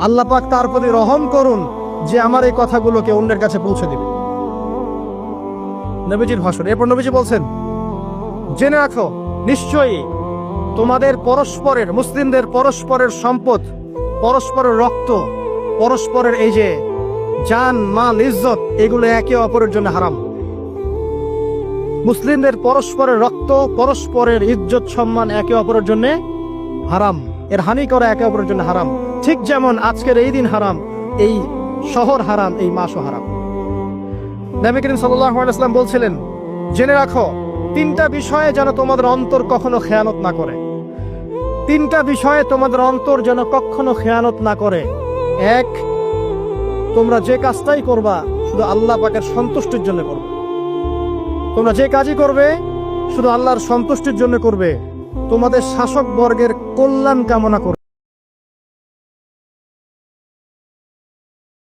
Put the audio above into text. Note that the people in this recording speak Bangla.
আল্লাহ পাক তার প্রতি রহম করুন যে আমার এই কথাগুলোকে অন্যের কাছে পৌঁছে দিবে। নবীজির ভাষণ। এরপর নবীজি বলছেন, জেনে রাখো নিশ্চয়ই তোমাদের পরস্পরের, মুসলিমদের পরস্পরের সম্পদ, পরস্পরের রক্ত, পরস্পরের এই যে জান মাল ইজ্জত, এগুলো একে অপরের জন্য হারাম। মুসলিমদের পরস্পরের রক্ত, পরস্পরের ইজ্জত সম্মান একে অপরের জন্য হারাম, এর হানি করা একে অপরের জন্য হারাম। ঠিক যেমন আজকের এই দিন হারাম, এই শহর হারাম, এই মাসও হারাম। নবী করিম সাল্লাল্লাহু আলাইহি ওয়াসাল্লাম বলছিলেন, জেনে রাখো তিনটা বিষয়ে যেন তোমাদের অন্তর কখনো খেয়ানত না করে। তিনটা বিষয়ে তোমাদের অন্তর যেন কখনো খেয়ানত না করে। এক, তোমরা যে কাজটাই করবা শুধু আল্লাহ পাকের সন্তুষ্টির জন্য করবে। তোমরা যে কাজই করবে শুধু আল্লাহর সন্তুষ্টির জন্য করবে, তোমাদের শাসক বর্গের কল্যাণ কামনা করবে।